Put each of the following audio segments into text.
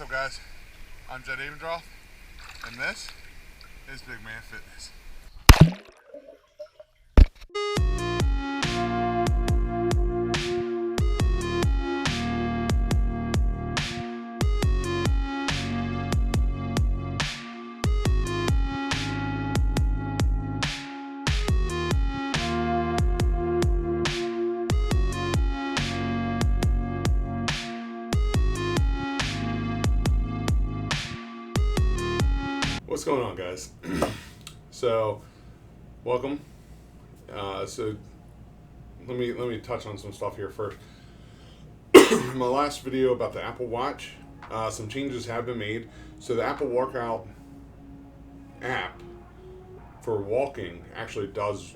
up, guys? I'm Jed Abendroth, and this is Big Man Fitness. What's going on, guys? So, welcome. So let me touch on some stuff here first. My last video about the Apple Watch, some changes have been made. So the Apple Workout app for walking actually does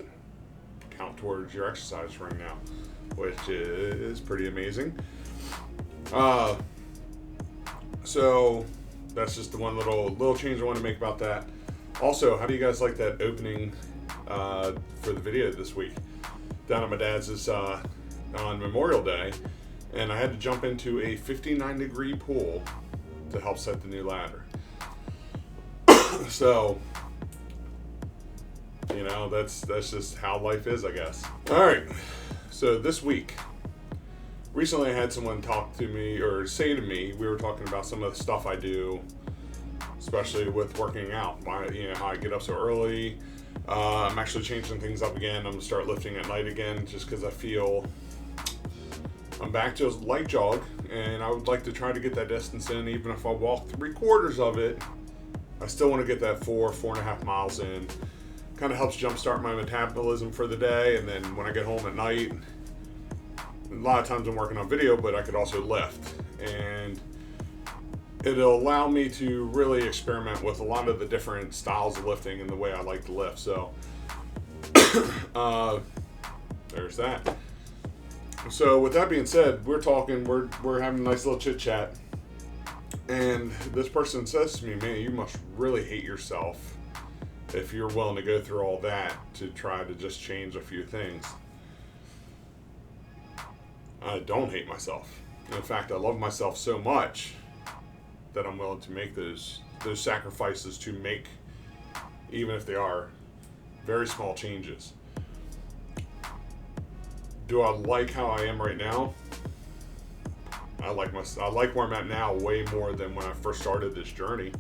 count towards your exercise right now, which is pretty amazing. So that's just the one little change I want to make about that. Also, how do you guys like that opening for the video this week? Down at my dad's is on Memorial Day, and I had to jump into a 59-degree pool to help set the new ladder. So, you know, that's just how life is, I guess. All right. So this week, recently I had someone talk to me or say to me, we were talking about some of the stuff I do, especially with working out. How I get up so early. I'm actually changing things up again. I'm gonna start lifting at night again, just because I feel I'm back to a light jog, and I would like to try to get that distance in. Even if I walk 3/4 of it, I still want to get that 4.5 miles in. Kind of helps jumpstart my metabolism for the day, and then when I get home at night, a lot of times I'm working on video, but I could also lift, and it'll allow me to really experiment with a lot of the different styles of lifting and the way I like to lift. So there's that. So with that being said, we're having a nice little chit chat, and this person says to me, "Man, you must really hate yourself if you're willing to go through all that to try to just change a few things." I don't hate myself. In fact, I love myself so much that I'm willing to make those sacrifices to make, even if they are very small changes. Do I like how I am right now? I like where I'm at now way more than when I first started this journey.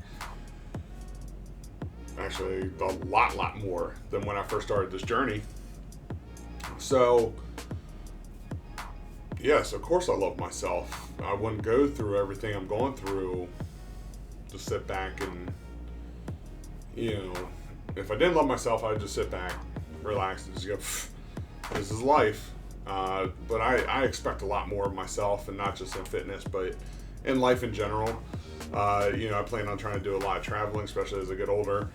Actually, a lot more than when I first started this journey. So, yes, of course I love myself. I wouldn't go through everything I'm going through to sit back and, if I didn't love myself, I'd just sit back, relax, and just go, this is life. But I expect a lot more of myself, and not just in fitness, but in life in general. I plan on trying to do a lot of traveling, especially as I get older.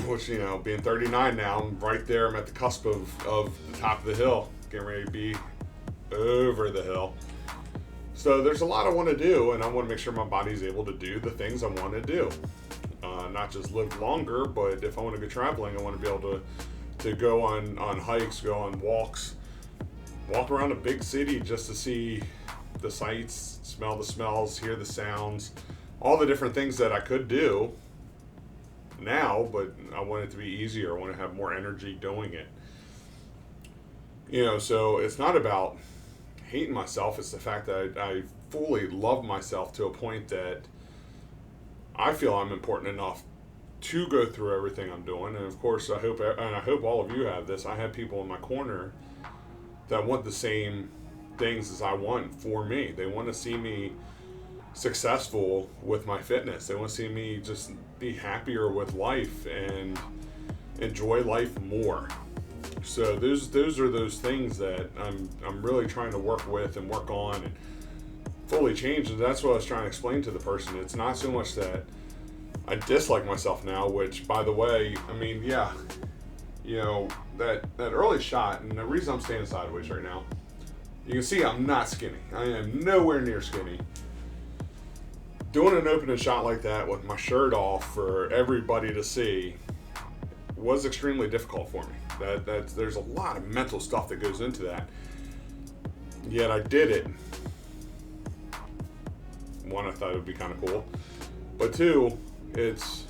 Which, being 39 now, I'm right there. I'm at the cusp of the top of the hill, getting ready to be over the hill. So there's a lot I want to do, and I want to make sure my body's able to do the things I want to do. Not just live longer, but if I want to go traveling, I want to be able to go on hikes, go on walks, walk around a big city just to see the sights, smell the smells, hear the sounds, all the different things that I could do now, but I want it to be easier. I want to have more energy doing it. So it's not about hating myself. It's the fact that I fully love myself to a point that I feel I'm important enough to go through everything I'm doing. And of course, I hope all of you have this. I have people in my corner that want the same things as I want for me. They want to see me successful with my fitness. They want to see me just be happier with life and enjoy life more. So those are those things that I'm really trying to work with and work on and fully change. And that's what I was trying to explain to the person. It's not so much that I dislike myself now, which, by the way, that early shot, and the reason I'm standing sideways right now, you can see I'm not skinny. I am nowhere near skinny. Doing an opening shot like that with my shirt off for everybody to see was extremely difficult for me. There's a lot of mental stuff that goes into that. Yet I did it One, I thought it would be kind of cool. But two, it's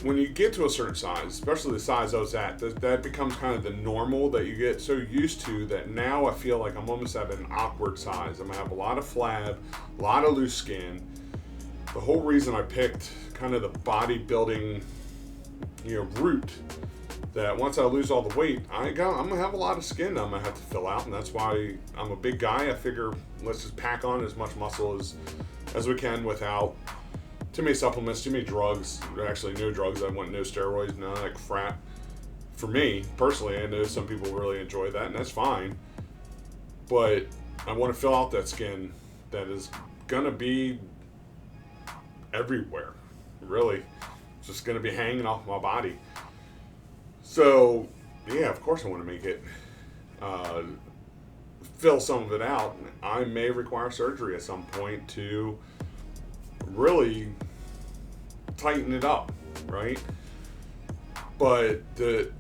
when you get to a certain size, especially the size I was at, that becomes kind of the normal that you get so used to that now I feel like I'm almost at an awkward size. I'm going to have a lot of flab, a lot of loose skin. The whole reason I picked kind of the bodybuilding, route, that once I lose all the weight, I'm going to have a lot of skin I'm going to have to fill out, and that's why I'm a big guy. I figure let's just pack on as much muscle as we can without too many supplements, too many drugs. Actually, no drugs. I want no steroids, none of that crap. For me, personally, I know some people really enjoy that, and that's fine. But I want to fill out that skin that is going to be everywhere, really. It's just going to be hanging off my body. So, yeah, of course I want to make it, fill some of it out. I may require surgery at some point to really tighten it up, right? But the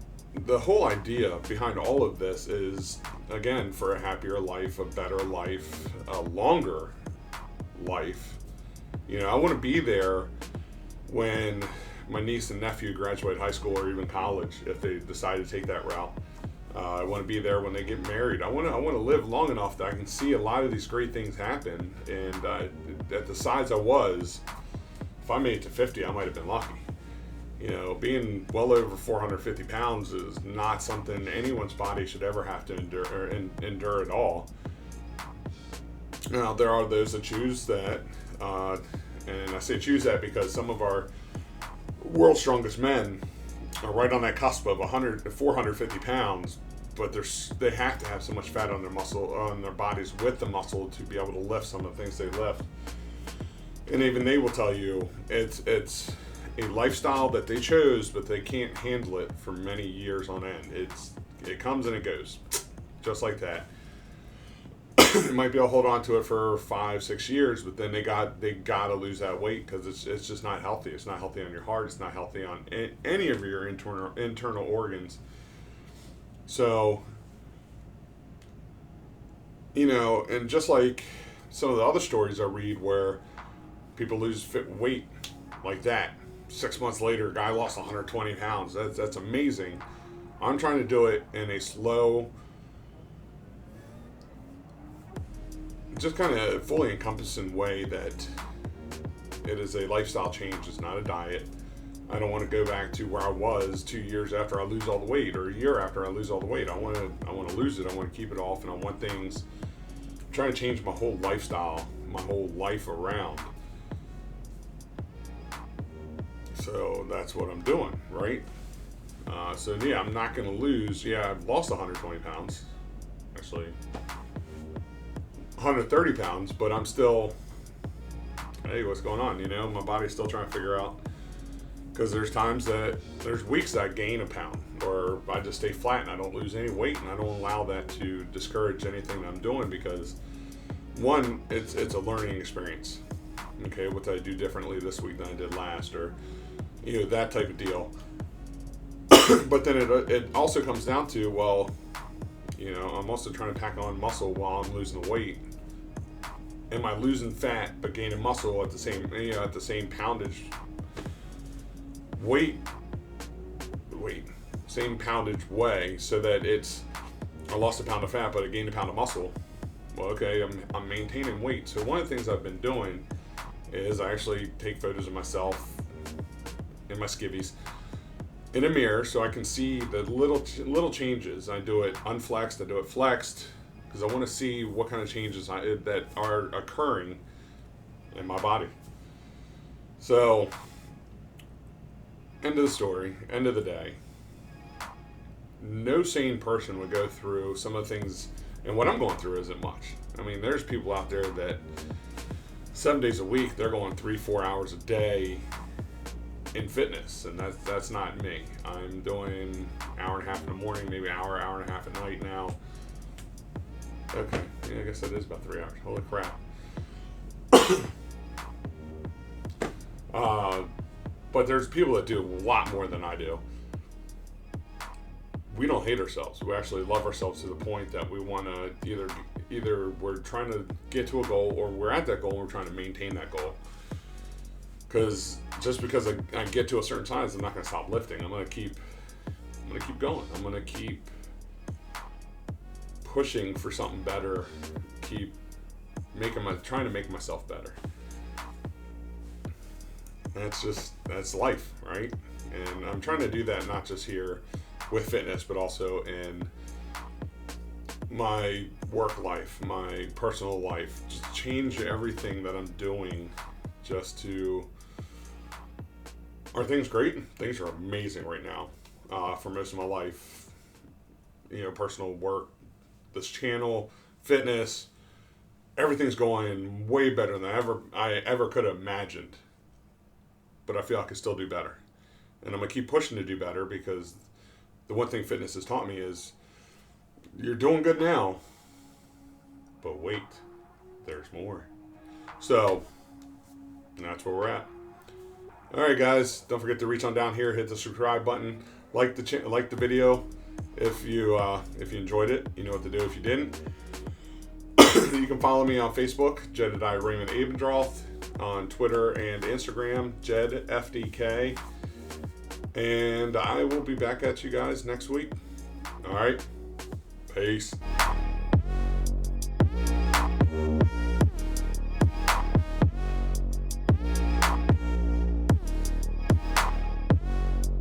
whole idea behind all of this is, again, for a happier life, a better life, a longer life. I want to be there when my niece and nephew graduate high school or even college, if they decide to take that route. I want to be there when they get married. I want to live long enough that I can see a lot of these great things happen. And at the size I was, if I made it to 50, I might have been lucky. Being well over 450 pounds is not something anyone's body should ever have to endure at all. Now, there are those that choose that, and I say choose that because some of our world's strongest men are right on that cusp of 100 to 450 pounds, but they have to have so much fat on their bodies with the muscle to be able to lift some of the things they lift. And even they will tell you it's a lifestyle that they chose, but they can't handle it for many years on end. It comes and it goes, just like that. They might be able to hold on to it for 5-6 years, but then they got to lose that weight because it's just not healthy. It's not healthy on your heart. It's not healthy on any of your internal organs. So, and just like some of the other stories I read where people lose weight like that, 6 months later, a guy lost 120 pounds. That's amazing. I'm trying to do it in a slow, just kind of fully encompassing way that it is a lifestyle change. It's not a diet. I don't want to go back to where I was 2 years after I lose all the weight or a year after I lose all the weight. I want to lose it. I want to keep it off, and I want things. I'm trying to change my whole lifestyle, my whole life around. So that's what I'm doing, right? So yeah, I'm not going to lose. Yeah, I've lost 120 pounds. Actually, 130 pounds, but I'm still, hey, what's going on? My body's still trying to figure out, because there's weeks that I gain a pound, or I just stay flat and I don't lose any weight, and I don't allow that to discourage anything that I'm doing, because one, it's a learning experience. Okay, what did I do differently this week than I did last, or that type of deal. But then it also comes down to, well, I'm also trying to pack on muscle while I'm losing the weight. Am I losing fat but gaining muscle at the same poundage same poundage way, so that I lost a pound of fat but I gained a pound of muscle? Well, okay, I'm maintaining weight. So one of the things I've been doing is I actually take photos of myself in my skivvies in a mirror, so I can see the little changes. I do it unflexed, I do it flexed, because I want to see what kind of changes that are occurring in my body. So, end of the story, end of the day, no sane person would go through some of the things, and what I'm going through isn't much. I mean, there's people out there that 7 days a week, they're going 3-4 hours a day in fitness, and that's not me. I'm doing an hour and a half in the morning, maybe an hour and a half at night now. Okay, yeah, I guess that is about 3 hours. Holy crap. But there's people that do a lot more than I do. we don't hate ourselves. We actually love ourselves to the point that we want to either we're trying to get to a goal, or we're at that goal and we're trying to maintain that goal. Because just because I get to a certain size, I'm not going to stop lifting. I'm going to keep going. I'm going to keep pushing for something better. Keep trying to make myself better. That's life, right? And I'm trying to do that not just here with fitness, but also in my work life, my personal life. Just change everything that I'm doing just to... Are things great? Things are amazing right now. For most of my life, personal work, this channel, fitness, everything's going way better than I ever could have imagined. But I feel I can still do better. And I'm going to keep pushing to do better, because the one thing fitness has taught me is you're doing good now, but wait, there's more. So that's where we're at. All right, guys, don't forget to reach on down here, hit the subscribe button, like the video if you enjoyed it. You know what to do if you didn't. You can follow me on Facebook, Jedediah Raymond Abendroth, on Twitter and Instagram, JedFDK. And I will be back at you guys next week. All right. Peace.